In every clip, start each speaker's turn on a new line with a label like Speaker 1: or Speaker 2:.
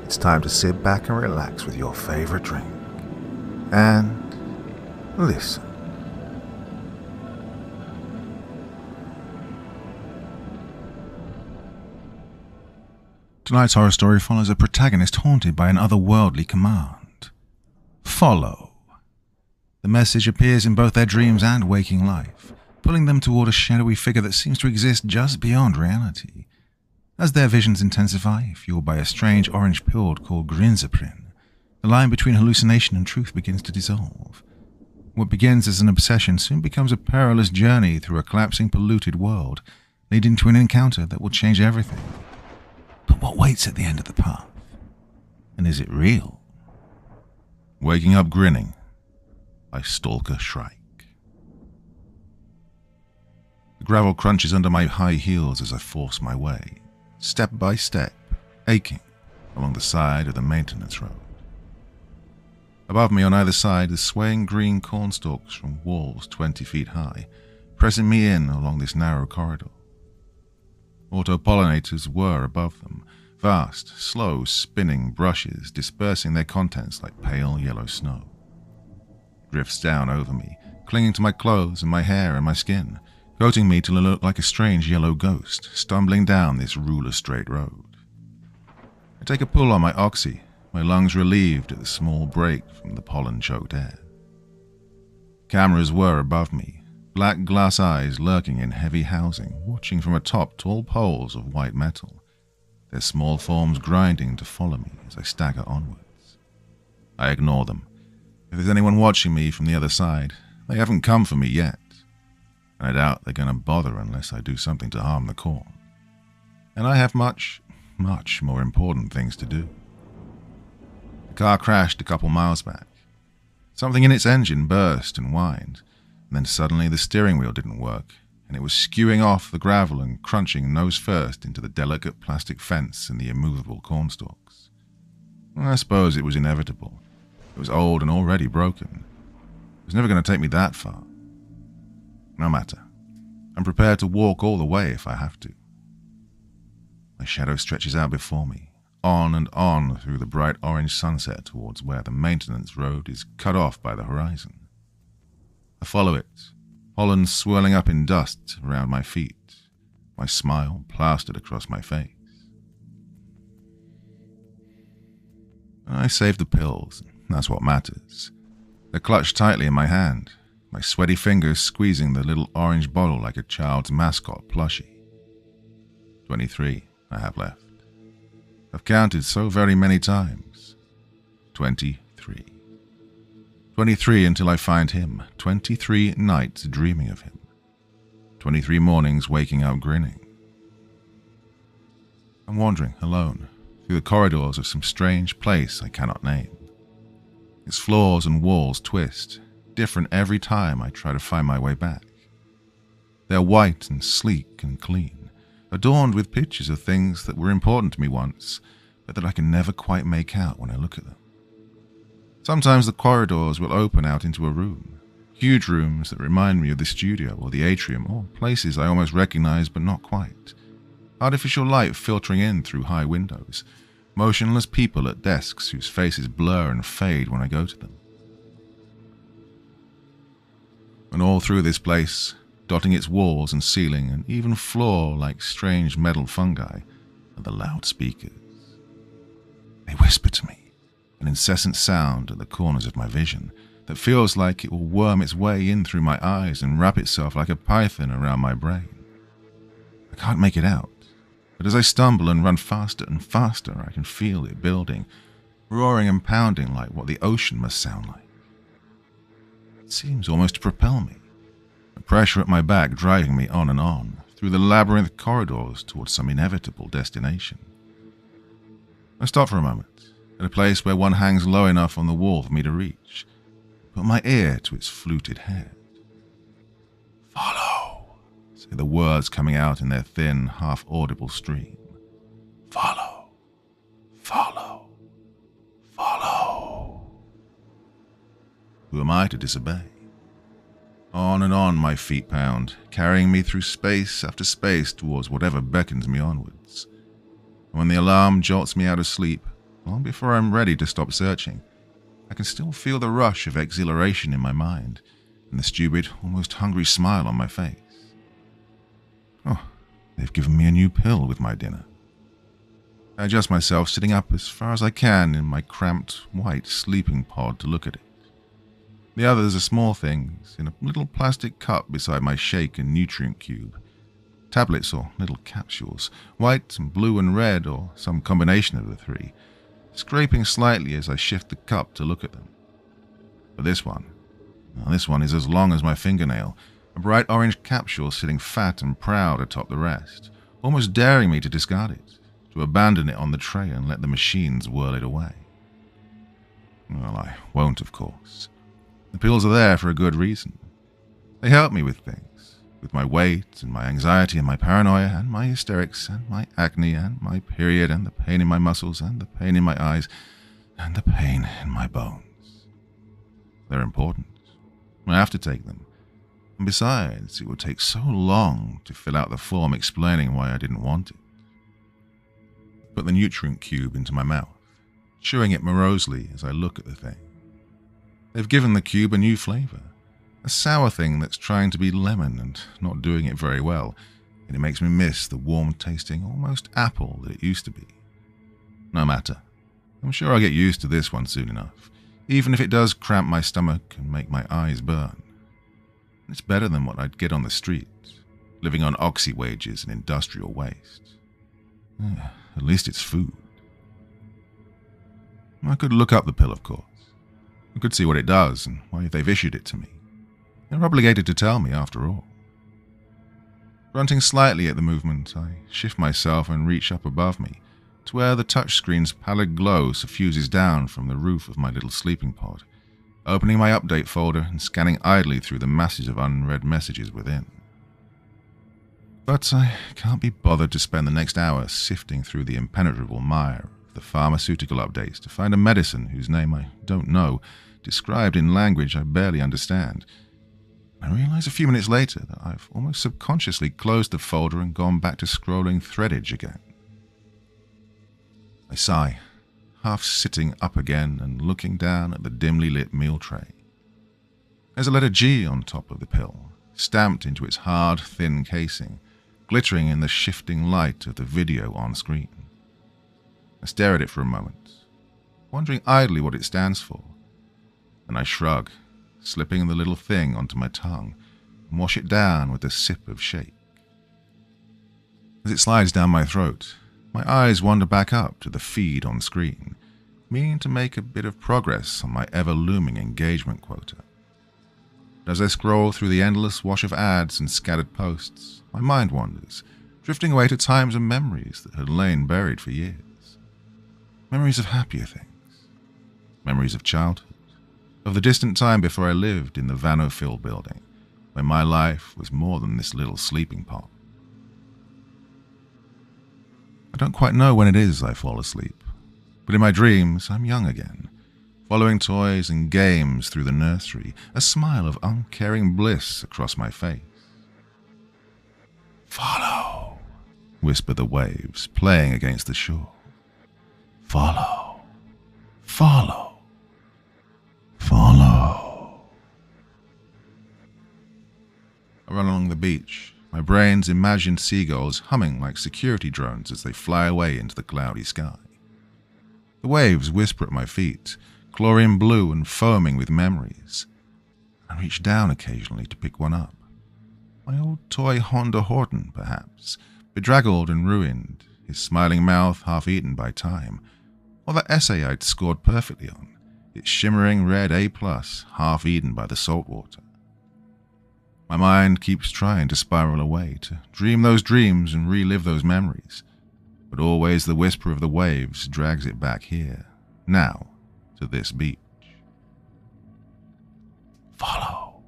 Speaker 1: it's time to sit back and relax with your favorite drink. And listen.
Speaker 2: Tonight's horror story follows a protagonist haunted by an otherworldly command. Follow. The message appears in both their dreams and waking life, pulling them toward a shadowy figure that seems to exist just beyond reality. As their visions intensify, fueled by a strange orange pill called Grinzeprin, the line between hallucination and truth begins to dissolve. What begins as an obsession soon becomes a perilous journey through a collapsing, polluted world, leading to an encounter that will change everything. But what waits at the end of the path? And is it real? Waking Up Grinning by Stalker Shrike. The gravel crunches under my high heels as I force my way, step by step, aching, along the side of the maintenance road. Above me on either side, the swaying green cornstalks from walls 20 feet high, pressing me in along this narrow corridor. Autopollinators whir above them, vast, slow, spinning brushes dispersing their contents like pale yellow snow. Drifts down over me, clinging to my clothes and my hair and my skin, coating me till I look like a strange yellow ghost, stumbling down this ruler-straight road. I take a pull on my oxy, my lungs relieved at the small break from the pollen-choked air. Cameras whir above me, black glass eyes lurking in heavy housing, watching from atop tall poles of white metal, their small forms grinding to follow me as I stagger onwards. I ignore them. If there's anyone watching me from the other side, they haven't come for me yet, and I doubt they're going to bother unless I do something to harm the corn. And I have much, much more important things to do. The car crashed a couple miles back. Something in its engine burst and whined, and then suddenly the steering wheel didn't work, and it was skewing off the gravel and crunching nose first into the delicate plastic fence and the immovable cornstalks. I suppose it was inevitable. It was old and already broken. It was never going to take me that far. No matter. I'm prepared to walk all the way if I have to. My shadow stretches out before me, on and on through the bright orange sunset towards where the maintenance road is cut off by the horizon. I follow it, pollen swirling up in dust around my feet, my smile plastered across my face. I save the pills, that's what matters. They're clutched tightly in my hand, my sweaty fingers squeezing the little orange bottle like a child's mascot plushie. 23 I have left. I've counted so very many times. 23. 23 until I find him. 23 nights dreaming of him. 23 mornings waking up grinning. I'm wandering alone through the corridors of some strange place I cannot name. Its floors and walls twist, different every time I try to find my way back. They are white and sleek and clean, adorned with pictures of things that were important to me once, but that I can never quite make out when I look at them. Sometimes the corridors will open out into a room, huge rooms that remind me of the studio or the atrium, or places I almost recognize but not quite. Artificial light filtering in through high windows, motionless people at desks whose faces blur and fade when I go to them. And all through this place, dotting its walls and ceiling and even floor like strange metal fungi, are the loudspeakers. They whisper to me, an incessant sound at the corners of my vision that feels like it will worm its way in through my eyes and wrap itself like a python around my brain. I can't make it out, but as I stumble and run faster and faster, I can feel it building, roaring and pounding like what the ocean must sound like. It seems almost to propel me, the pressure at my back driving me on and on, through the labyrinth corridors towards some inevitable destination. I stop for a moment, at a place where one hangs low enough on the wall for me to reach, put my ear to its fluted head. Follow, say the words coming out in their thin, half-audible stream. Follow, follow, follow. Who am I to disobey? On and on my feet pound, carrying me through space after space towards whatever beckons me onwards. And when the alarm jolts me out of sleep, long before I'm ready to stop searching, I can still feel the rush of exhilaration in my mind and the stupid, almost hungry smile on my face. Oh, they've given me a new pill with my dinner. I adjust myself, sitting up as far as I can in my cramped, white sleeping pod to look at it. The others are small things, in a little plastic cup beside my shake and nutrient cube. Tablets or little capsules, white and blue and red, or some combination of the three, scraping slightly as I shift the cup to look at them. But this one is as long as my fingernail, a bright orange capsule sitting fat and proud atop the rest, almost daring me to discard it, to abandon it on the tray and let the machines whirl it away. Well, I won't, of course. The pills are there for a good reason. They help me with things, with my weight and my anxiety and my paranoia and my hysterics and my acne and my period and the pain in my muscles and the pain in my eyes and the pain in my bones. They're important. I have to take them. And besides, it would take so long to fill out the form explaining why I didn't want it. Put the nutrient cube into my mouth, chewing it morosely as I look at the thing. They've given the cube a new flavor, a sour thing that's trying to be lemon and not doing it very well, and it makes me miss the warm-tasting, almost apple that it used to be. No matter. I'm sure I'll get used to this one soon enough, even if it does cramp my stomach and make my eyes burn. It's better than what I'd get on the street, living on oxy wages and industrial waste. At least it's food. I could look up the pill, of course. I could see what it does and why they've issued it to me. They're obligated to tell me, after all. Grunting slightly at the movement, I shift myself and reach up above me to where the touchscreen's pallid glow suffuses down from the roof of my little sleeping pod, opening my update folder and scanning idly through the masses of unread messages within. But I can't be bothered to spend the next hour sifting through the impenetrable mire of the pharmaceutical updates to find a medicine whose name I don't know, described in language I barely understand. I realize a few minutes later that I've almost subconsciously closed the folder and gone back to scrolling threadage again. I sigh, half sitting up again and looking down at the dimly lit meal tray. There's a letter G on top of the pill, stamped into its hard, thin casing, glittering in the shifting light of the video on screen. I stare at it for a moment, wondering idly what it stands for. Then I shrug, slipping the little thing onto my tongue, and wash it down with a sip of shake. As it slides down my throat, my eyes wander back up to the feed on screen, meaning to make a bit of progress on my ever-looming engagement quota. But as I scroll through the endless wash of ads and scattered posts, my mind wanders, drifting away to times and memories that had lain buried for years. Memories of happier things. Memories of childhood. Of the distant time before I lived in the Vanophil building, when my life was more than this little sleeping pod. I don't quite know when it is I fall asleep, but in my dreams I'm young again, following toys and games through the nursery, a smile of uncaring bliss across my face. "Follow," whisper the waves, playing against the shore. "Follow, follow, follow." I run along the beach, my brain's imagined seagulls humming like security drones as they fly away into the cloudy sky. The waves whisper at my feet, chlorine blue and foaming with memories. I reach down occasionally to pick one up. My old toy Honda Horton, perhaps, bedraggled and ruined, his smiling mouth half-eaten by time, or that essay I'd scored perfectly on, its shimmering red A+, half-eaten by the salt water. My mind keeps trying to spiral away, to dream those dreams and relive those memories, but always the whisper of the waves drags it back here, now, to this beach. Follow,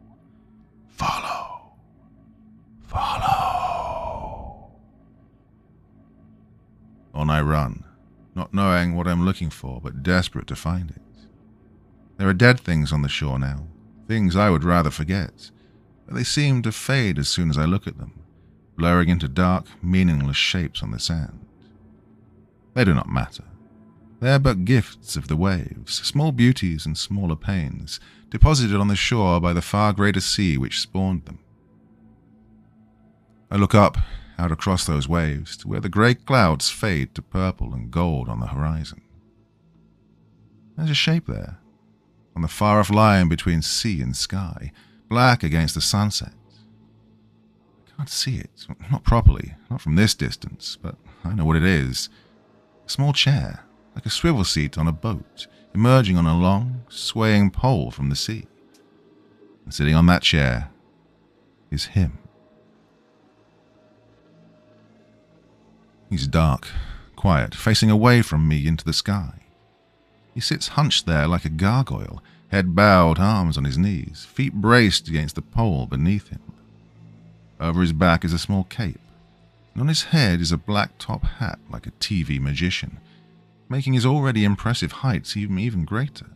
Speaker 2: follow, follow. On I run, not knowing what I'm looking for, but desperate to find it. There are dead things on the shore now, things I would rather forget, but they seem to fade as soon as I look at them, blurring into dark, meaningless shapes on the sand. They do not matter. They're but gifts of the waves, small beauties and smaller pains, deposited on the shore by the far greater sea which spawned them. I look up, out across those waves, to where the grey clouds fade to purple and gold on the horizon. There's a shape there, on the far-off line between sea and sky, black against the sunset. I can't see it, not properly, not from this distance, but I know what it is. A small chair, like a swivel seat on a boat, emerging on a long, swaying pole from the sea. And sitting on that chair is him. He's dark, quiet, facing away from me into the sky. He sits hunched there like a gargoyle, head bowed, arms on his knees, feet braced against the pole beneath him. Over his back is a small cape, and on his head is a black top hat like a TV magician, making his already impressive height seem even greater.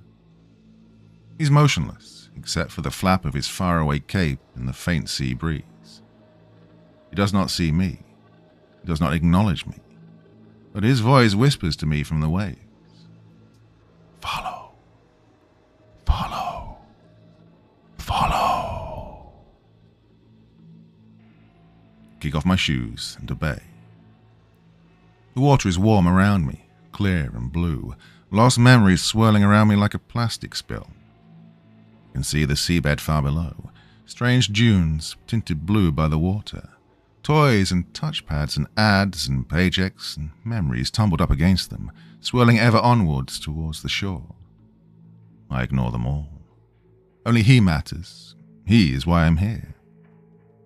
Speaker 2: He's motionless, except for the flap of his faraway cape in the faint sea breeze. He does not see me. He does not acknowledge me, but his voice whispers to me from the waves. Follow. Follow. Follow. Kick off my shoes and obey. The water is warm around me, clear and blue, lost memories swirling around me like a plastic spill. I can see the seabed far below, strange dunes tinted blue by the water, toys and touchpads and ads and paychecks and memories tumbled up against them, swirling ever onwards towards the shore. I ignore them all. Only he matters. He is why I'm here.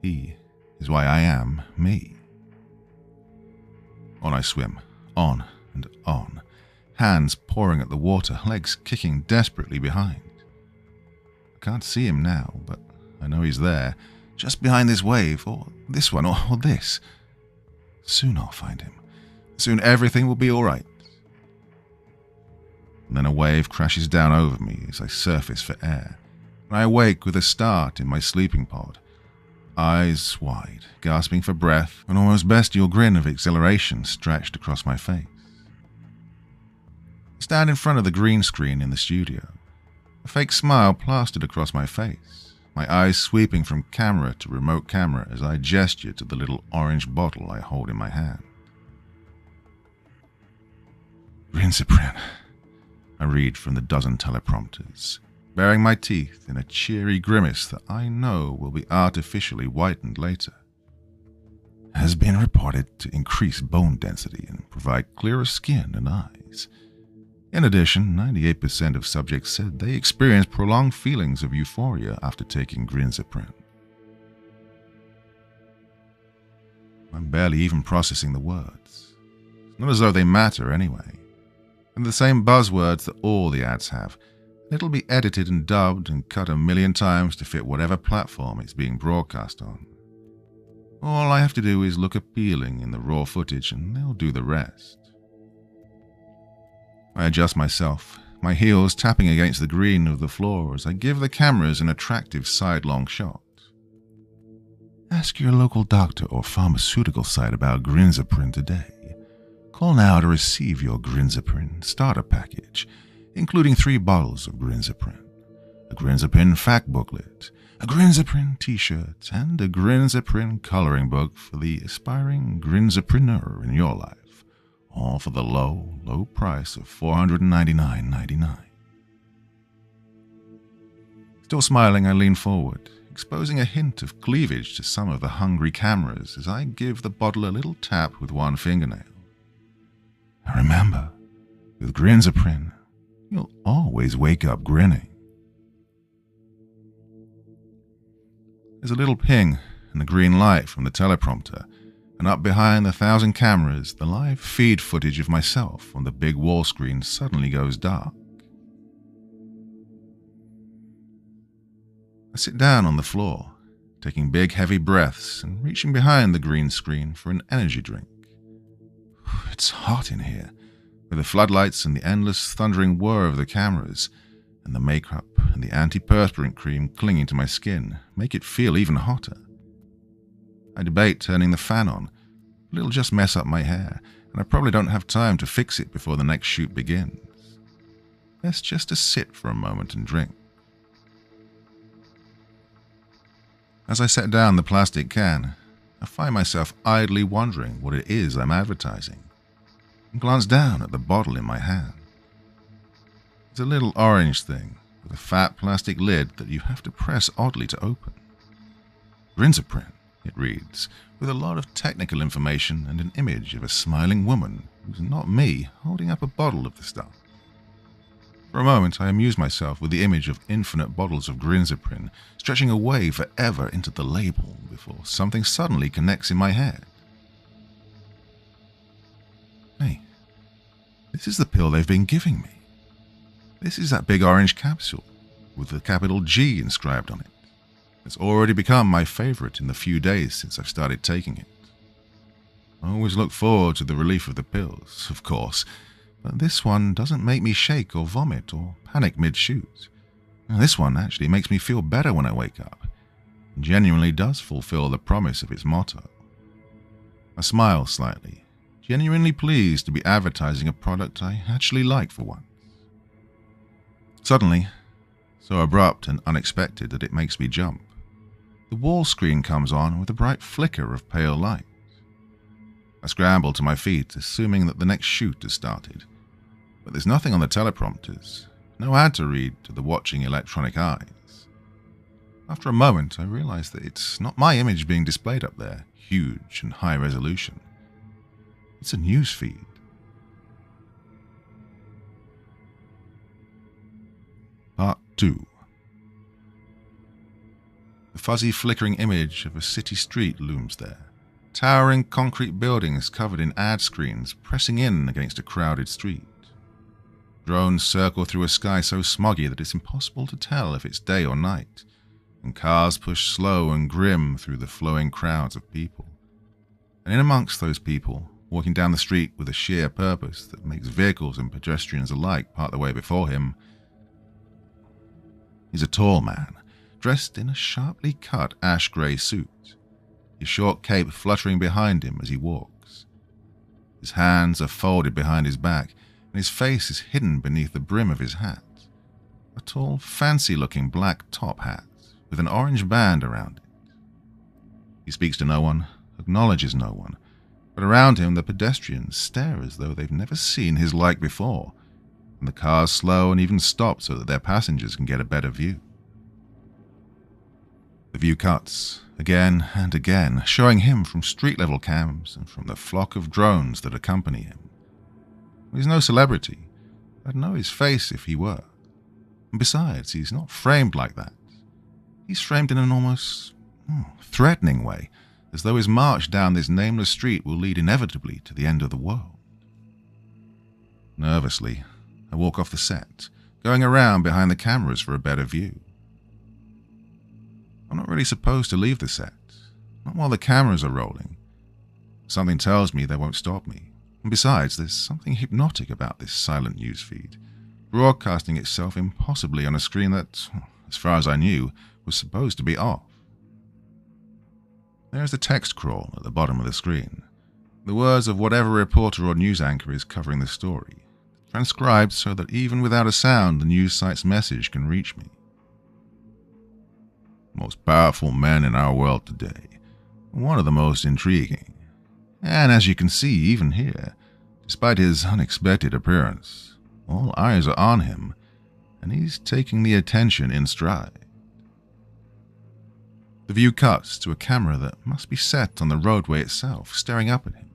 Speaker 2: He is why I am me. On I swim, on and on, hands pawing at the water, legs kicking desperately behind. I can't see him now, but I know he's there, just behind this wave, or this one, or this. Soon I'll find him. Soon everything will be all right. And then a wave crashes down over me as I surface for air, and I awake with a start in my sleeping pod, eyes wide, gasping for breath, an almost bestial grin of exhilaration stretched across my face. I stand in front of the green screen in the studio, a fake smile plastered across my face, my eyes sweeping from camera to remote camera as I gesture to the little orange bottle I hold in my hand. Grinzeprin, I read from the dozen teleprompters, baring my teeth in a cheery grimace that I know will be artificially whitened later. Has been reported to increase bone density and provide clearer skin and eyes. In addition, 98% of subjects said they experienced prolonged feelings of euphoria after taking Grinzeprin. I'm barely even processing the words. It's not as though they matter anyway. And the same buzzwords that all the ads have. It'll be edited and dubbed and cut 1,000,000 times to fit whatever platform it's being broadcast on. All I have to do is look appealing in the raw footage and they'll do the rest. I adjust myself, my heels tapping against the green of the floor as I give the cameras an attractive sidelong shot. Ask your local doctor or pharmaceutical site about Grinzeprin today. Call now to receive your Grinzeprin starter package, including 3 bottles of Grinzeprin, a Grinzeprin fact booklet, a Grinzeprin t-shirt, and a Grinzeprin coloring book for the aspiring Grinzepreneur in your life. All for the low, low price of $499.99. Still smiling, I lean forward, exposing a hint of cleavage to some of the hungry cameras as I give the bottle a little tap with one fingernail. And remember, with Grinzeprin, you'll always wake up grinning. There's a little ping and a green light from the teleprompter, and up behind the 1,000 cameras, the live feed footage of myself on the big wall screen suddenly goes dark. I sit down on the floor, taking big heavy breaths and reaching behind the green screen for an energy drink. It's hot in here, with the floodlights and the endless thundering whir of the cameras, and the makeup and the antiperspirant cream clinging to my skin make it feel even hotter. I debate turning the fan on, but it'll just mess up my hair, and I probably don't have time to fix it before the next shoot begins. Best just to sit for a moment and drink. As I set down the plastic can, I find myself idly wondering what it is I'm advertising, and glance down at the bottle in my hand. It's a little orange thing with a fat plastic lid that you have to press oddly to open. Grinzeprin, it reads, with a lot of technical information and an image of a smiling woman who's not me holding up a bottle of the stuff. For a moment, I amuse myself with the image of infinite bottles of Grinzeprin stretching away forever into the label before something suddenly connects in my head. Hey, this is the pill they've been giving me. This is that big orange capsule with the capital G inscribed on it. It's already become my favorite in the few days since I've started taking it. I always look forward to the relief of the pills, of course, but this one doesn't make me shake or vomit or panic mid-shoot. This one actually makes me feel better when I wake up, and genuinely does fulfill the promise of its motto. I smile slightly, genuinely pleased to be advertising a product I actually like for once. Suddenly, so abrupt and unexpected that it makes me jump, the wall screen comes on with a bright flicker of pale light. I scramble to my feet, assuming that the next shoot has started. But there's nothing on the teleprompters, no ad to read to the watching electronic eyes. After a moment, I realize that it's not my image being displayed up there, huge and high resolution. It's a news feed. Part 2. The fuzzy flickering image of a city street looms there. Towering concrete buildings covered in ad screens pressing in against a crowded street. Drones circle through a sky so smoggy that it's impossible to tell if it's day or night, and cars push slow and grim through the flowing crowds of people. And in amongst those people, walking down the street with a sheer purpose that makes vehicles and pedestrians alike part the way before him, is a tall man, dressed in a sharply cut ash-grey suit, his short cape fluttering behind him as he walks. His hands are folded behind his back, and his face is hidden beneath the brim of his hat, a tall, fancy-looking black top hat with an orange band around it. He speaks to no one, acknowledges no one, but around him the pedestrians stare as though they've never seen his like before, and the cars slow and even stop so that their passengers can get a better view. The view cuts, again and again, showing him from street-level cams and from the flock of drones that accompany him. He's no celebrity. I'd know his face if he were. And besides, he's not framed like that. He's framed in an almost threatening way, as though his march down this nameless street will lead inevitably to the end of the world. Nervously, I walk off the set, going around behind the cameras for a better view. I'm not really supposed to leave the set, not while the cameras are rolling. Something tells me they won't stop me. And besides, there's something hypnotic about this silent newsfeed, broadcasting itself impossibly on a screen that, as far as I knew, was supposed to be off. There's the text crawl at the bottom of the screen, the words of whatever reporter or news anchor is covering the story, transcribed so that even without a sound the news site's message can reach me. Most powerful man in our world today, one of the most intriguing. And as you can see, even here, despite his unexpected appearance, all eyes are on him, and he's taking the attention in stride. The view cuts to a camera that must be set on the roadway itself, staring up at him.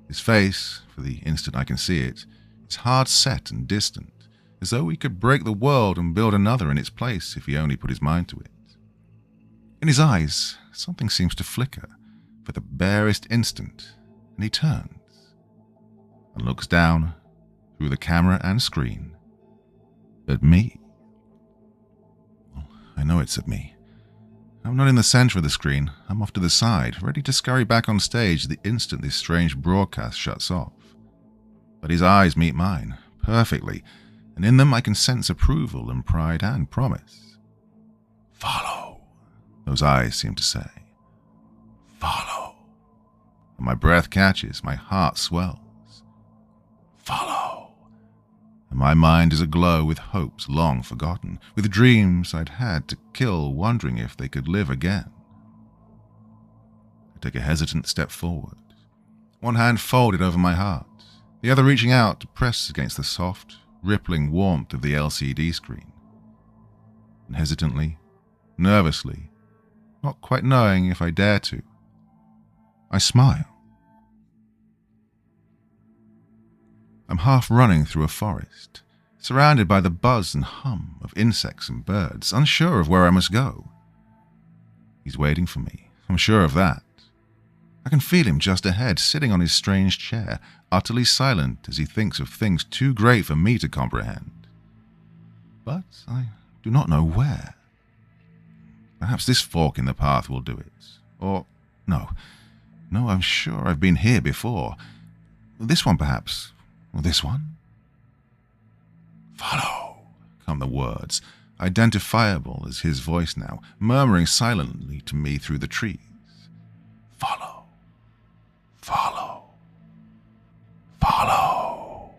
Speaker 2: His face, for the instant I can see it, is hard set and distant, as though he could break the world and build another in its place if he only put his mind to it. In his eyes, something seems to flicker for the barest instant, and he turns and looks down through the camera and screen at me. Well, I know it's at me. I'm not in the center of the screen. I'm off to the side, ready to scurry back on stage the instant this strange broadcast shuts off. But his eyes meet mine, perfectly, and in them I can sense approval and pride and promise. Follow, those eyes seem to say. Follow. and my breath catches, my heart swells. Follow! And my mind is aglow with hopes long forgotten, with dreams I'd had to kill, wondering if they could live again. I take a hesitant step forward, one hand folded over my heart, the other reaching out to press against the soft, rippling warmth of the LCD screen. And hesitantly, nervously, not quite knowing if I dare to, I smile. I'm half running through a forest, surrounded by the buzz and hum of insects and birds, unsure of where I must go. He's waiting for me, I'm sure of that. I can feel him just ahead, sitting on his strange chair, utterly silent as he thinks of things too great for me to comprehend. But I do not know where. Perhaps this fork in the path will do it. Or, no, I'm sure I've been here before. This one, perhaps. Or this one? Follow, come the words, identifiable as his voice now, murmuring silently to me through the trees. Follow. Follow. Follow.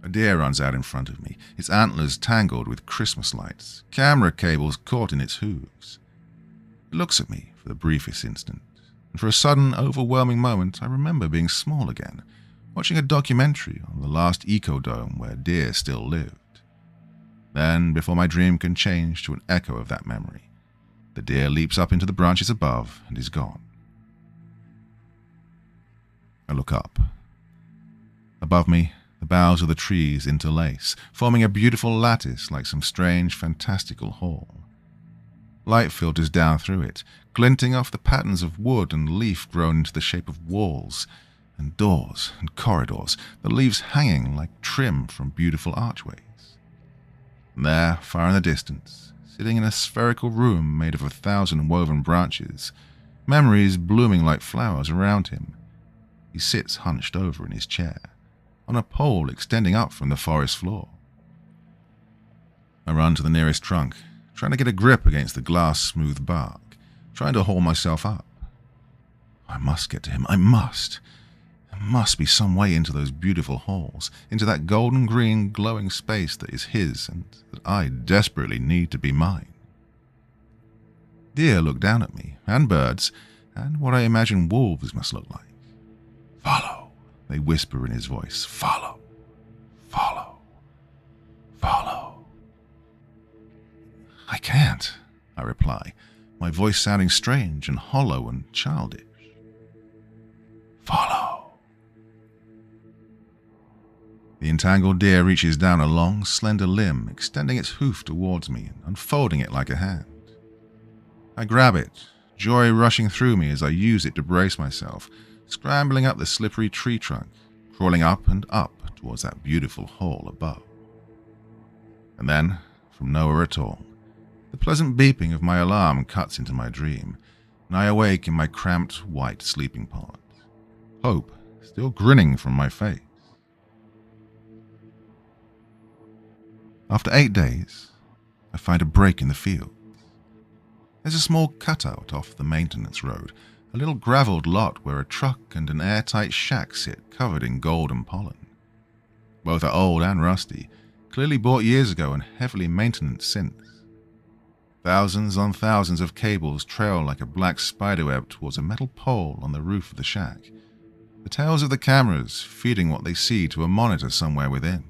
Speaker 2: A deer runs out in front of me, its antlers tangled with Christmas lights, camera cables caught in its hooves. It looks at me for the briefest instant, and for a sudden, overwhelming moment, I remember being small again, watching a documentary on the last ecodome where deer still lived. Then, before my dream can change to an echo of that memory, the deer leaps up into the branches above and is gone. I look up. Above me, the boughs of the trees interlace, forming a beautiful lattice like some strange, fantastical hall. Light filters down through it, glinting off the patterns of wood and leaf grown into the shape of walls, and doors and corridors, the leaves hanging like trim from beautiful archways. And there, far in the distance, sitting in a spherical room made of 1,000 woven branches, memories blooming like flowers around him, he sits hunched over in his chair, on a pole extending up from the forest floor. I run to the nearest trunk, trying to get a grip against the glass-smooth bark, trying to haul myself up. I must get to him, I must. There must be some way into those beautiful halls, into that golden-green glowing space that is his and that I desperately need to be mine. Deer look down at me, and birds, and what I imagine wolves must look like. Follow, they whisper in his voice. Follow, follow, follow. I can't, I reply, my voice sounding strange and hollow and childish. Follow. The entangled deer reaches down a long, slender limb, extending its hoof towards me and unfolding it like a hand. I grab it, joy rushing through me as I use it to brace myself, scrambling up the slippery tree trunk, crawling up and up towards that beautiful hall above. And then, from nowhere at all, the pleasant beeping of my alarm cuts into my dream, and I awake in my cramped white sleeping pod, hope still grinning from my face. After 8 days, I find a break in the field. There's a small cutout off the maintenance road, a little gravelled lot where a truck and an airtight shack sit covered in golden pollen. Both are old and rusty, clearly bought years ago and heavily maintained since. Thousands on thousands of cables trail like a black spiderweb towards a metal pole on the roof of the shack, the tails of the cameras feeding what they see to a monitor somewhere within.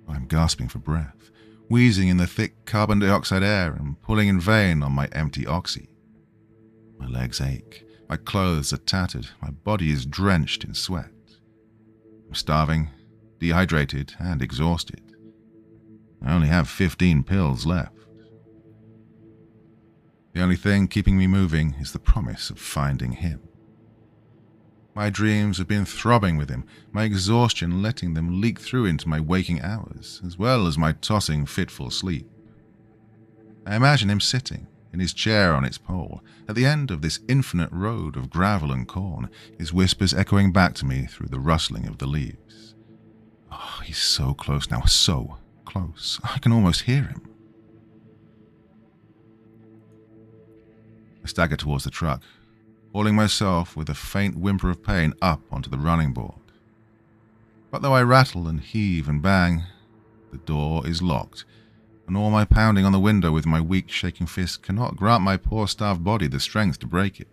Speaker 2: I'm gasping for breath, wheezing in the thick carbon dioxide air and pulling in vain on my empty oxy. My legs ache, my clothes are tattered, my body is drenched in sweat. I'm starving, dehydrated, and exhausted. I only have 15 pills left. The only thing keeping me moving is the promise of finding him. My dreams have been throbbing with him, my exhaustion letting them leak through into my waking hours, as well as my tossing, fitful sleep. I imagine him sitting, in his chair on its pole, at the end of this infinite road of gravel and corn, his whispers echoing back to me through the rustling of the leaves. Oh, he's so close now, so close. I can almost hear him. I stagger towards the truck, hauling myself with a faint whimper of pain up onto the running board. But though I rattle and heave and bang, the door is locked, and all my pounding on the window with my weak, shaking fist cannot grant my poor, starved body the strength to break it.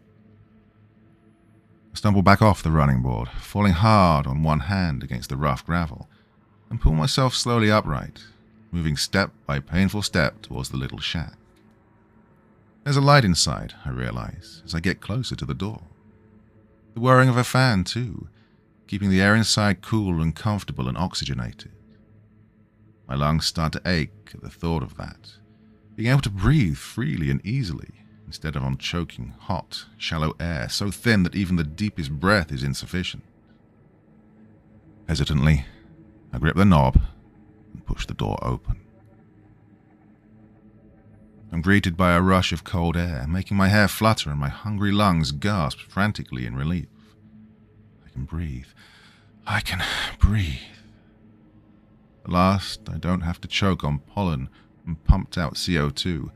Speaker 2: I stumble back off the running board, falling hard on one hand against the rough gravel, and pull myself slowly upright, moving step by painful step towards the little shack. There's a light inside, I realize, as I get closer to the door. The whirring of a fan, too, keeping the air inside cool and comfortable and oxygenated. My lungs start to ache at the thought of that, being able to breathe freely and easily, instead of on choking, hot, shallow air so thin that even the deepest breath is insufficient. Hesitantly, I grip the knob and push the door open. I'm greeted by a rush of cold air, making my hair flutter and my hungry lungs gasp frantically in relief. I can breathe. I can breathe. At last, I don't have to choke on pollen and pumped out CO2.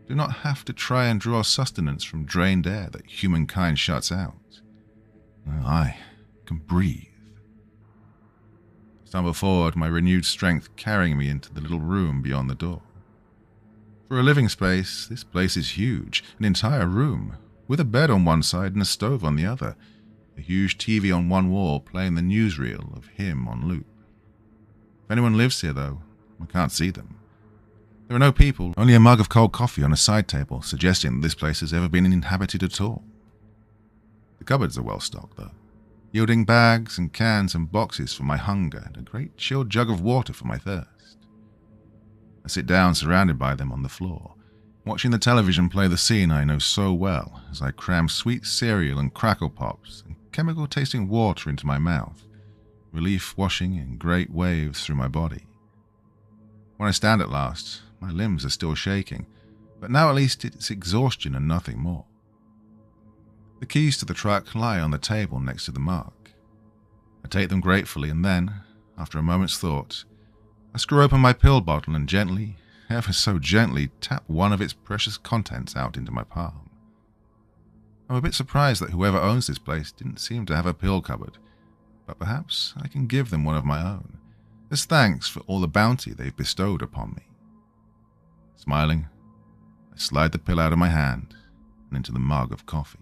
Speaker 2: Do not have to try and draw sustenance from drained air that humankind shuts out. I can breathe. I stumble forward, my renewed strength carrying me into the little room beyond the door. For a living space, this place is huge, an entire room, with a bed on one side and a stove on the other, a huge TV on one wall playing the newsreel of him on loop. If anyone lives here, though, I can't see them. There are no people, only a mug of cold coffee on a side table, suggesting that this place has ever been inhabited at all. The cupboards are well stocked, though, yielding bags and cans and boxes for my hunger and a great chilled jug of water for my thirst. I sit down surrounded by them on the floor, watching the television play the scene I know so well as I cram sweet cereal and crackle pops and chemical-tasting water into my mouth, relief washing in great waves through my body. When I stand at last, my limbs are still shaking, but now at least it's exhaustion and nothing more. The keys to the truck lie on the table next to the mug. I take them gratefully and then, after a moment's thought, I screw open my pill bottle and gently, ever so gently, tap one of its precious contents out into my palm. I'm a bit surprised that whoever owns this place didn't seem to have a pill cupboard, but perhaps I can give them one of my own, as thanks for all the bounty they've bestowed upon me. Smiling, I slide the pill out of my hand and into the mug of coffee.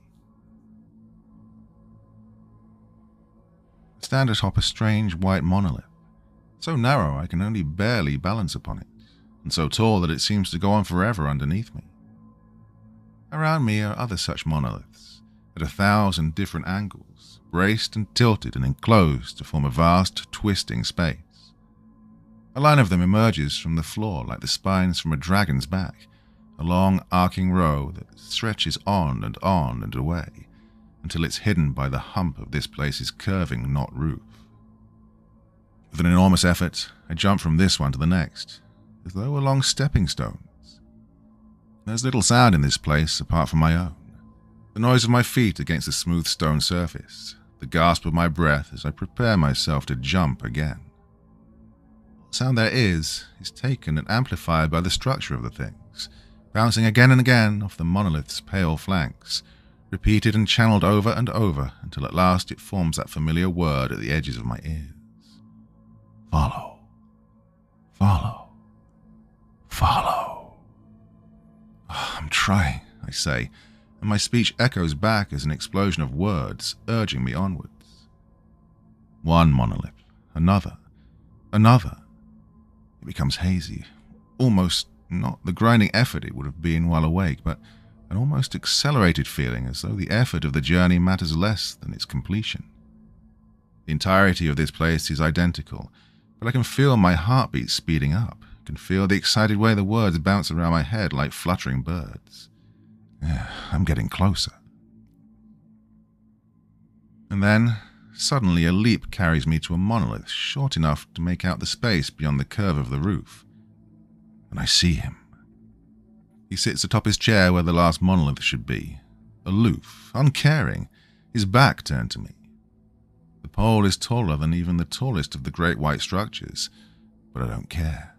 Speaker 2: I stand atop a strange white monolith, so narrow I can only barely balance upon it, and so tall that it seems to go on forever underneath me. Around me are other such monoliths, at 1,000 different angles, braced and tilted and enclosed to form a vast, twisting space. A line of them emerges from the floor like the spines from a dragon's back, a long arcing row that stretches on and away, until it's hidden by the hump of this place's curving knot roof. With an enormous effort, I jump from this one to the next, as though along stepping stones. There's little sound in this place apart from my own. The noise of my feet against the smooth stone surface, the gasp of my breath as I prepare myself to jump again. What sound there is taken and amplified by the structure of the things, bouncing again and again off the monolith's pale flanks, repeated and channeled over and over until at last it forms that familiar word at the edges of my ears. Follow. Follow. Follow. I'm trying, I say, and my speech echoes back as an explosion of words urging me onwards. One monolith, another. It becomes hazy, almost not the grinding effort it would have been while awake, but an almost accelerated feeling as though the effort of the journey matters less than its completion. The entirety of this place is identical, but I can feel my heartbeat speeding up, can feel the excited way the words bounce around my head like fluttering birds. I'm getting closer. And then, suddenly a leap carries me to a monolith short enough to make out the space beyond the curve of the roof. And I see him. He sits atop his chair where the last monolith should be, aloof, uncaring, his back turned to me. The pole is taller than even the tallest of the great white structures, but I don't care.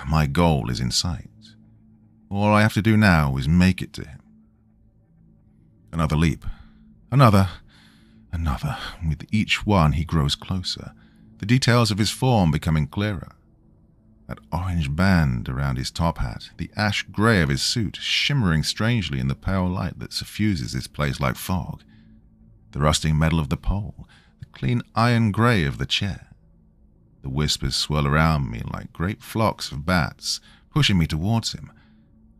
Speaker 2: My goal is in sight. All I have to do now is make it to him. Another leap, Another. With each one he grows closer, the details of his form becoming clearer. That orange band around his top hat, the ash grey of his suit shimmering strangely in the pale light that suffuses this place like fog, the rusting metal of the pole, the clean iron grey of the chair. The whispers swirl around me like great flocks of bats, pushing me towards him.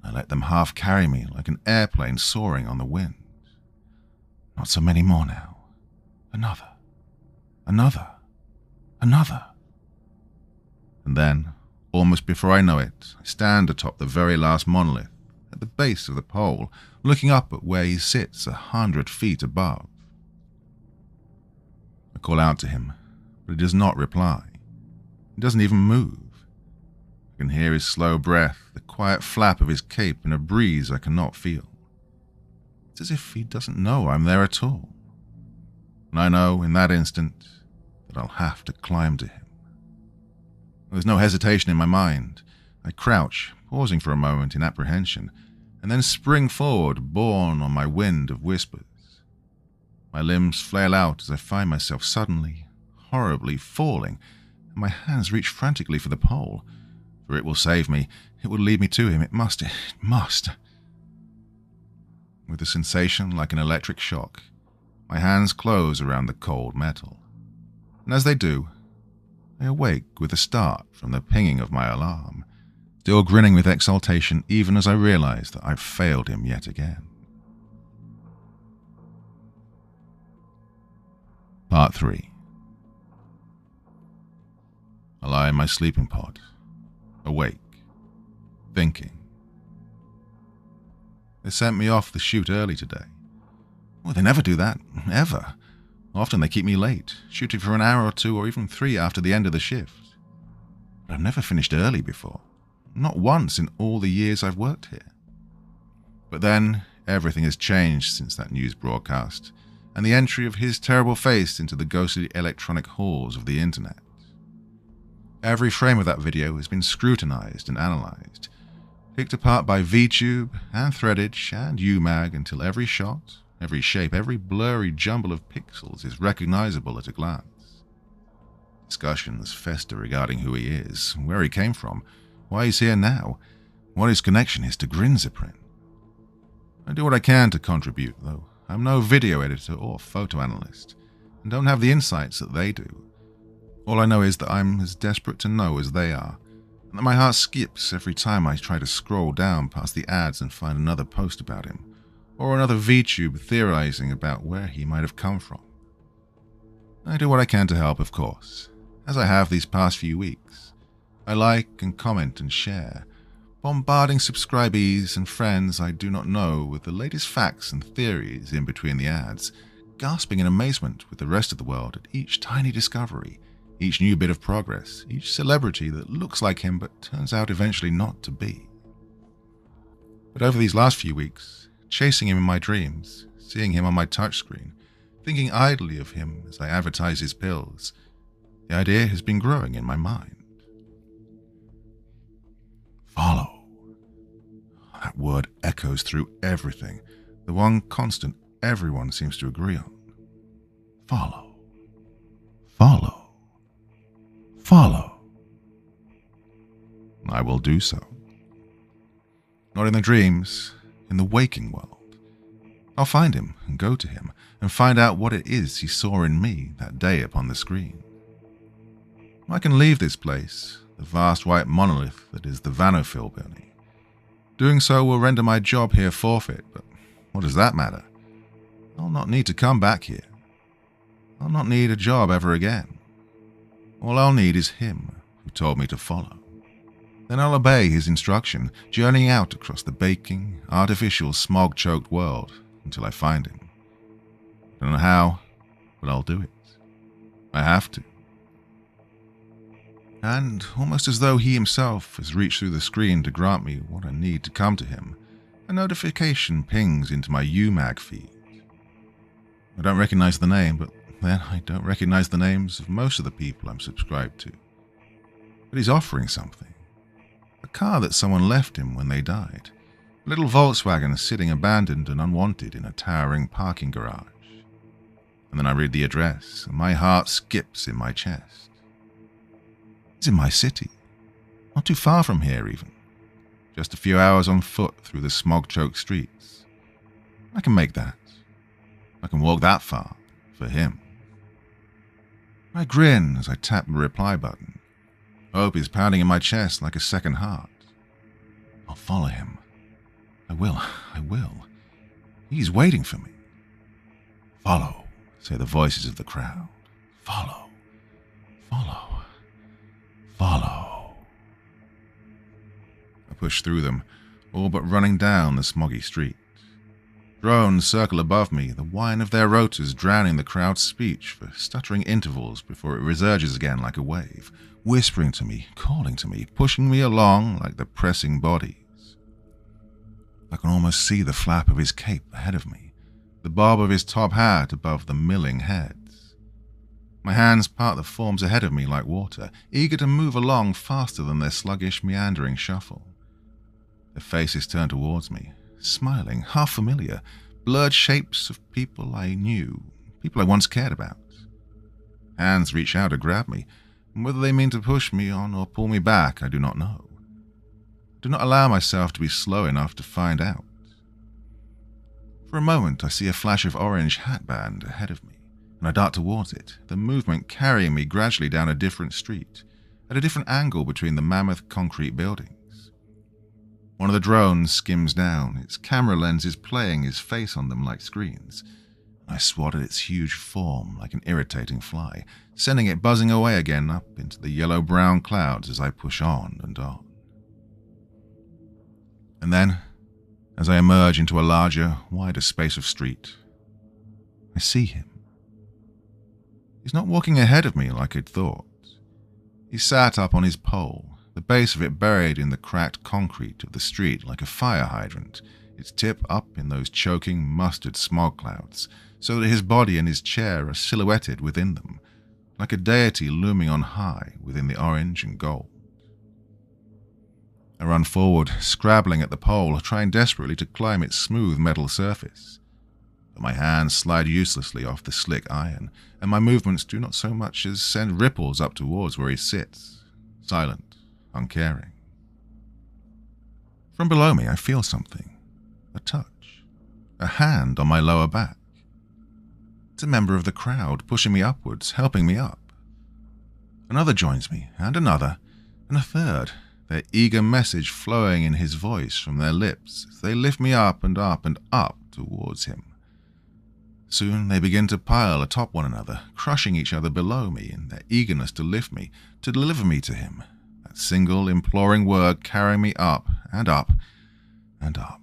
Speaker 2: I let them half carry me like an airplane soaring on the wind. Not so many more now. Another. And then, almost before I know it, I stand atop the very last monolith, at the base of the pole, looking up at where he sits 100 feet above. I call out to him, but he does not reply. He doesn't even move. I can hear his slow breath, the quiet flap of his cape in a breeze I cannot feel. It's as if he doesn't know I'm there at all. And I know, in that instant, that I'll have to climb to him. There's no hesitation in my mind. I crouch, pausing for a moment in apprehension, and then spring forward, borne on my wind of whispers. My limbs flail out as I find myself suddenly, horribly falling, and my hands reach frantically for the pole. For it will save me. It will lead me to him. It must. With a sensation like an electric shock, my hands close around the cold metal. And as they do, I awake with a start from the pinging of my alarm, still grinning with exultation even as I realize that I've failed him yet again. Part 3. I lie in my sleeping pod, awake, thinking. They sent me off the chute early today. Well, they never do that, ever. Often they keep me late, shooting for an hour or 2 or even 3 after the end of the shift. But I've never finished early before, not once in all the years I've worked here. But then, everything has changed since that news broadcast, and the entry of his terrible face into the ghostly electronic halls of the internet. Every frame of that video has been scrutinized and analyzed, picked apart by VTube and Threadage and UMag until every shot, every shape, every blurry jumble of pixels is recognizable at a glance. Discussions fester regarding who he is, where he came from, why he's here now, what his connection is to Grinzeprin. I do what I can to contribute, though I'm no video editor or photo analyst, and don't have the insights that they do. All I know is that I'm as desperate to know as they are, and that my heart skips every time I try to scroll down past the ads and find another post about him, or another VTube theorizing about where he might have come from. I do what I can to help, of course, as I have these past few weeks. I like and comment and share, bombarding subscribees and friends I do not know with the latest facts and theories in between the ads, gasping in amazement with the rest of the world at each tiny discovery, each new bit of progress, each celebrity that looks like him but turns out eventually not to be. But over these last few weeks, chasing him in my dreams, seeing him on my touchscreen, thinking idly of him as I advertise his pills, the idea has been growing in my mind. Follow. That word echoes through everything, the one constant everyone seems to agree on. Follow. Follow. Follow. I will do so. Not in the dreams, in the waking world. I'll find him and go to him and find out what it is he saw in me that day upon the screen. I can leave this place, the vast white monolith that is the Vanophil building. Doing so will render my job here forfeit, but what does that matter? I'll not need to come back here. I'll not need a job ever again. All I'll need is him who told me to follow. Then I'll obey his instruction, journeying out across the baking, artificial, smog-choked world until I find him. I don't know how, but I'll do it. I have to. And, almost as though he himself has reached through the screen to grant me what I need to come to him, a notification pings into my UMag feed. I don't recognize the name, but then I don't recognize the names of most of the people I'm subscribed to. But he's offering something. A car that someone left him when they died. A little Volkswagen sitting abandoned and unwanted in a towering parking garage. and then I read the address, and my heart skips in my chest. It's in my city, not too far from here even. Just a few hours on foot through the smog-choked streets. I can make that. I can walk that far, for him. I grin as I tap the reply button. Hope is pounding in my chest like a second heart. I'll follow him. I will. He's waiting for me. Follow, say the voices of the crowd. Follow. I push through them, all but running down the smoggy street. Drones circle above me, the whine of their rotors drowning the crowd's speech for stuttering intervals before it resurges again like a wave, whispering to me, calling to me, pushing me along like the pressing bodies. I can almost see the flap of his cape ahead of me, the bob of his top hat above the milling heads. My hands part the forms ahead of me like water, eager to move along faster than their sluggish, meandering shuffle. Their faces turn towards me, smiling, half familiar, blurred shapes of people I knew, people I once cared about. Hands reach out to grab me, and whether they mean to push me on or pull me back, I do not know. I do not allow myself to be slow enough to find out. For a moment, I see a flash of orange hatband ahead of me, and I dart towards it, the movement carrying me gradually down a different street, at a different angle between the mammoth concrete buildings. One of the drones skims down, its camera lenses playing his face on them like screens. I swat at its huge form like an irritating fly, sending it buzzing away again up into the yellow-brown clouds as I push on and on. And then, as I emerge into a larger, wider space of street, I see him. He's not walking ahead of me like I'd thought. He sat up on his pole, the base of it buried in the cracked concrete of the street like a fire hydrant, its tip up in those choking, mustard smog clouds, so that his body and his chair are silhouetted within them, like a deity looming on high within the orange and gold. I run forward, scrabbling at the pole, trying desperately to climb its smooth metal surface. But my hands slide uselessly off the slick iron, and my movements do not so much as send ripples up towards where he sits, silent, uncaring. From below me, I feel something. A touch. A hand on my lower back. It's a member of the crowd, pushing me upwards, helping me up. Another joins me, and another, and a third, their eager message flowing in his voice from their lips as they lift me up and up and up towards him. Soon they begin to pile atop one another, crushing each other below me in their eagerness to lift me, to deliver me to him, that single imploring word carrying me up and up and up.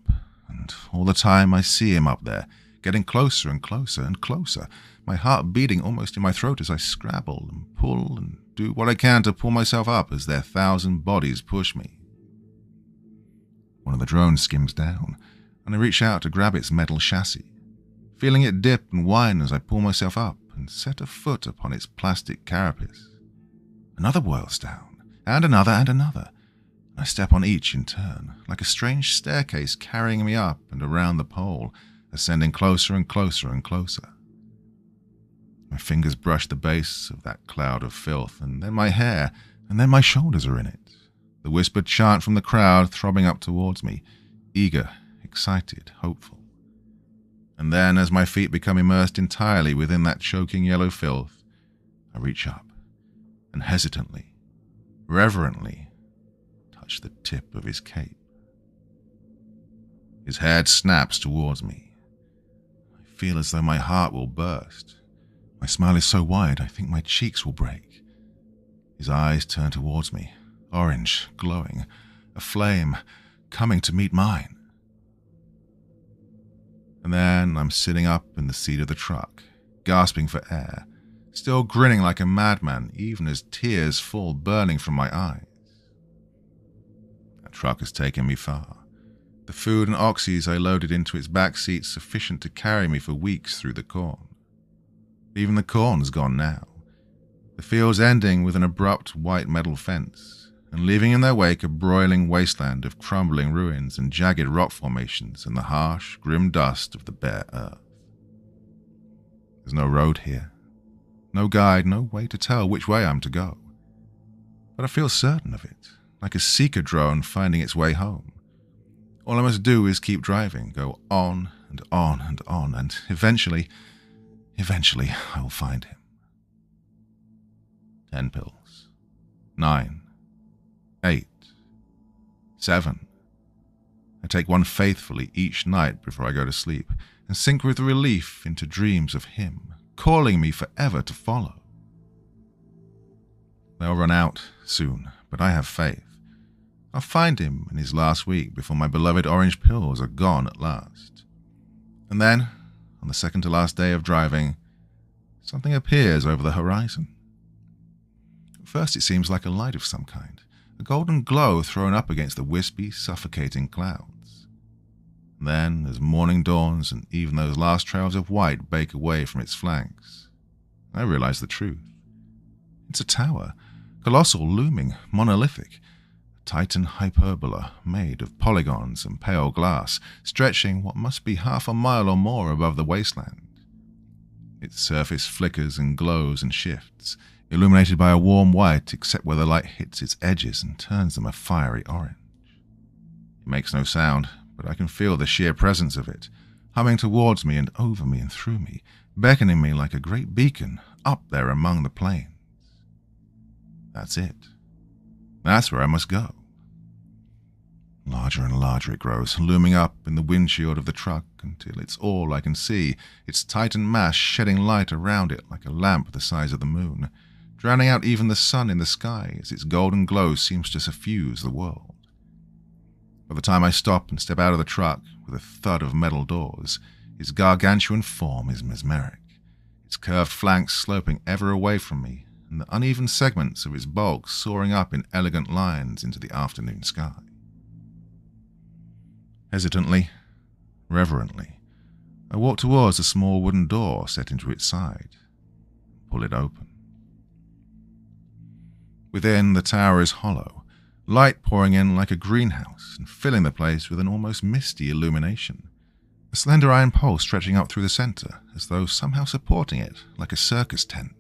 Speaker 2: And all the time I see him up there, getting closer and closer and closer, my heart beating almost in my throat as I scrabble and pull and do what I can to pull myself up as their 1,000 bodies push me. One of the drones skims down, and I reach out to grab its metal chassis, feeling it dip and whine as I pull myself up and set a foot upon its plastic carapace. Another whirls down, and another and another. I step on each in turn, like a strange staircase carrying me up and around the pole, ascending closer and closer and closer. My fingers brush the base of that cloud of filth, and then my hair, and then my shoulders are in it. The whispered chant from the crowd throbbing up towards me, eager, excited, hopeful. And then, as my feet become immersed entirely within that choking yellow filth, I reach up, and hesitantly, reverently, touch the tip of his cape. His head snaps towards me. I feel as though my heart will burst. My smile is so wide, I think my cheeks will break. His eyes turn towards me, orange, glowing, aflame, coming to meet mine. And then I'm sitting up in the seat of the truck, gasping for air, still grinning like a madman, even as tears fall burning from my eyes. That truck has taken me far. The food and oxys I loaded into its back seat sufficient to carry me for weeks through the corn. Even the corn's gone now, the fields ending with an abrupt white metal fence, and leaving in their wake a broiling wasteland of crumbling ruins and jagged rock formations and the harsh, grim dust of the bare earth. There's no road here. No guide, no way to tell which way I'm to go. But I feel certain of it, like a seeker drone finding its way home. All I must do is keep driving, go on and on and on, and eventually I will find him. 10 pills. 9. 8. 7. I take one faithfully each night before I go to sleep, and sink with relief into dreams of him, calling me forever to follow. They'll run out soon, but I have faith. I'll find him in his last week before my beloved orange pills are gone at last. And then, on the second to last day of driving, something appears over the horizon. At first it seems like a light of some kind, a golden glow thrown up against the wispy, suffocating clouds. And then, as morning dawns and even those last trails of white bake away from its flanks, I realize the truth. It's a tower, colossal, looming, monolithic, a titan hyperbola made of polygons and pale glass, stretching what must be half a mile or more above the wasteland. Its surface flickers and glows and shifts, illuminated by a warm white except where the light hits its edges and turns them a fiery orange. It makes no sound, but I can feel the sheer presence of it, humming towards me and over me and through me, beckoning me like a great beacon up there among the plains. That's it. That's where I must go. Larger and larger it grows, looming up in the windshield of the truck until it's all I can see, its titan mass shedding light around it like a lamp the size of the moon, drowning out even the sun in the sky as its golden glow seems to suffuse the world. By the time I stop and step out of the truck with a thud of metal doors, its gargantuan form is mesmeric, its curved flanks sloping ever away from me, and the uneven segments of its bulk soaring up in elegant lines into the afternoon sky. Hesitantly, reverently, I walk towards a small wooden door set into its side, pull it open. Within, the tower is hollow, light pouring in like a greenhouse and filling the place with an almost misty illumination, a slender iron pole stretching up through the center as though somehow supporting it like a circus tent.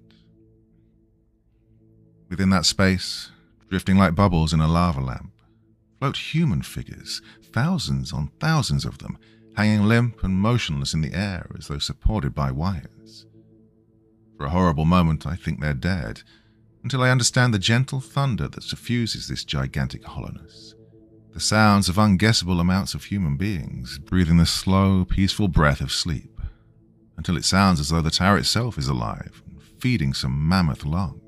Speaker 2: Within that space, drifting like bubbles in a lava lamp, float human figures, thousands on thousands of them, hanging limp and motionless in the air as though supported by wires. For a horrible moment I think they're dead, until I understand the gentle thunder that suffuses this gigantic hollowness, the sounds of unguessable amounts of human beings breathing the slow, peaceful breath of sleep, until it sounds as though the tower itself is alive and feeding some mammoth lung.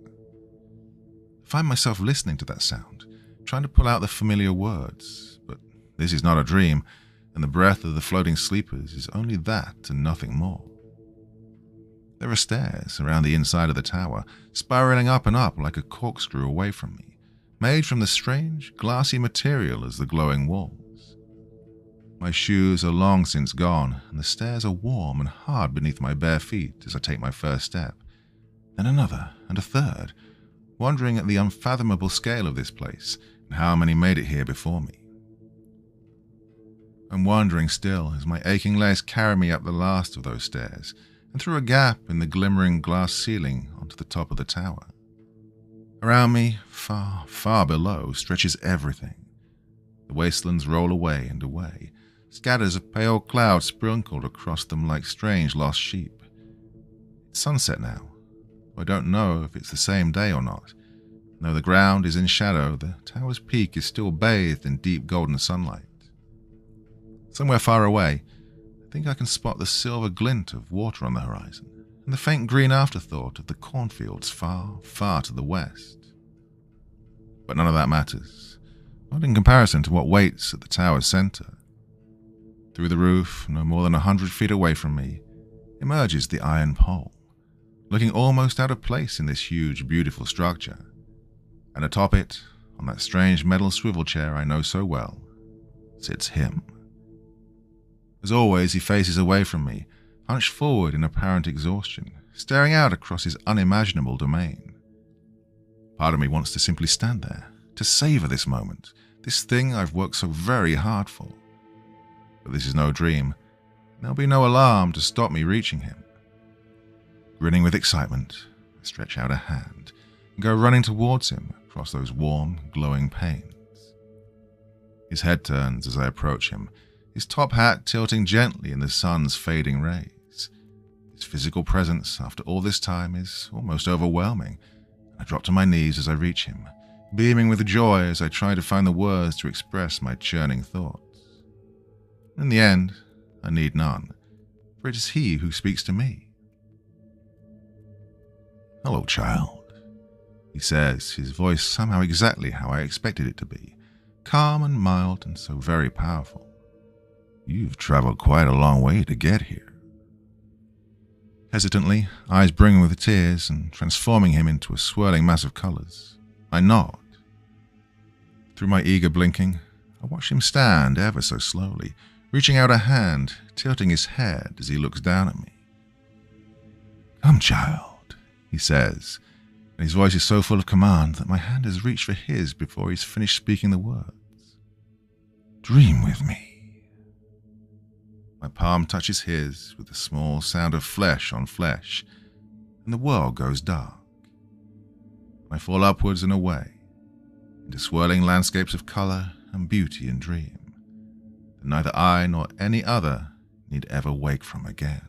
Speaker 2: I find myself listening to that sound, trying to pull out the familiar words, but this is not a dream, and the breath of the floating sleepers is only that and nothing more. There are stairs around the inside of the tower, spiraling up and up like a corkscrew away from me, made from the strange, glassy material as the glowing walls. My shoes are long since gone, and the stairs are warm and hard beneath my bare feet as I take my first step, then another and a third, wondering at the unfathomable scale of this place and how many made it here before me. I'm wondering still as my aching legs carry me up the last of those stairs and through a gap in the glimmering glass ceiling onto the top of the tower. Around me, far, far below, stretches everything. The wastelands roll away and away, scatters of pale clouds sprinkled across them like strange lost sheep. It's sunset now. I don't know if it's the same day or not. Though the ground is in shadow, the tower's peak is still bathed in deep golden sunlight. Somewhere far away, I think I can spot the silver glint of water on the horizon, and the faint green afterthought of the cornfields far, far to the west. But none of that matters, not in comparison to what waits at the tower's center. Through the roof, no more than 100 feet away from me, emerges the iron pole, looking almost out of place in this huge, beautiful structure. And atop it, on that strange metal swivel chair I know so well, sits him. As always, he faces away from me, hunched forward in apparent exhaustion, staring out across his unimaginable domain. Part of me wants to simply stand there, to savor this moment, this thing I've worked so very hard for. But this is no dream, and there'll be no alarm to stop me reaching him. Grinning with excitement, I stretch out a hand and go running towards him across those warm, glowing panes. His head turns as I approach him, his top hat tilting gently in the sun's fading rays. His physical presence after all this time is almost overwhelming. I drop to my knees as I reach him, beaming with joy as I try to find the words to express my churning thoughts. In the end, I need none, for it is he who speaks to me. "Hello, child," he says, his voice somehow exactly how I expected it to be, calm and mild and so very powerful. "You've traveled quite a long way to get here." Hesitantly, eyes brimming with tears and transforming him into a swirling mass of colors, I nod. Through my eager blinking, I watch him stand ever so slowly, reaching out a hand, tilting his head as he looks down at me. "Come, child," he says, and his voice is so full of command that my hand has reached for his before he's finished speaking the words. "Dream with me." My palm touches his with the small sound of flesh on flesh, and the world goes dark. I fall upwards and away, into swirling landscapes of color and beauty and dream, that neither I nor any other need ever wake from again.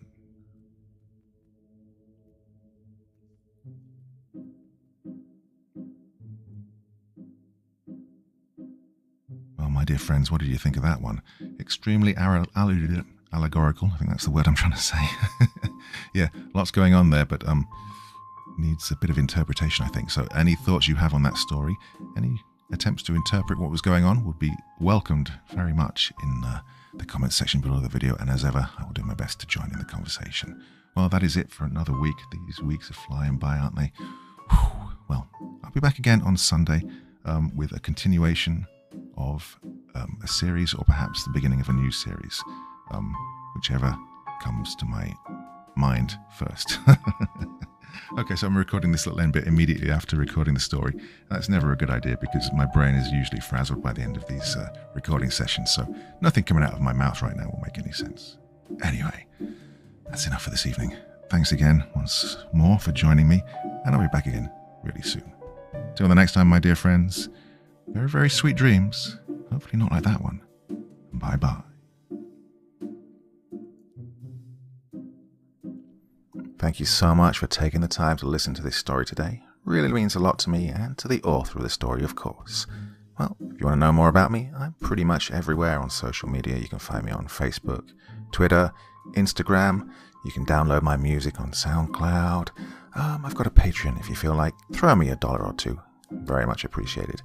Speaker 2: Well, my dear friends, what did you think of that one? Extremely allegorical, I think that's the word I'm trying to say. Yeah, lots going on there, but needs a bit of interpretation, I think. So any thoughts you have on that story, any attempts to interpret what was going on would be welcomed very much in the comments section below the video, and as ever, I will do my best to join in the conversation. Well, that is it for another week. These weeks are flying by, aren't they? Whew. Well, I'll be back again on Sunday with a continuation of a series, or perhaps the beginning of a new series, whichever comes to my mind first. Okay, so I'm recording this little end bit immediately after recording the story. That's never a good idea because my brain is usually frazzled by the end of these recording sessions, so nothing coming out of my mouth right now will make any sense. Anyway, that's enough for this evening. Thanks again once more for joining me, and I'll be back again really soon. Till the next time, my dear friends, very, very sweet dreams. Hopefully not like that one. Bye-bye.
Speaker 1: Thank you so much for taking the time to listen to this story today. Really means a lot to me and to the author of the story, of course. Well, if you want to know more about me, I'm pretty much everywhere on social media. You can find me on Facebook, Twitter, Instagram. You can download my music on SoundCloud. I've got a Patreon if you feel like. Throw me $1 or $2. Very much appreciated.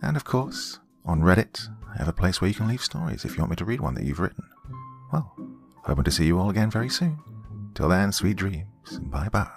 Speaker 1: And of course, on Reddit, I have a place where you can leave stories if you want me to read one that you've written. Well, hoping to see you all again very soon. Till then, sweet dreams. Bye-bye.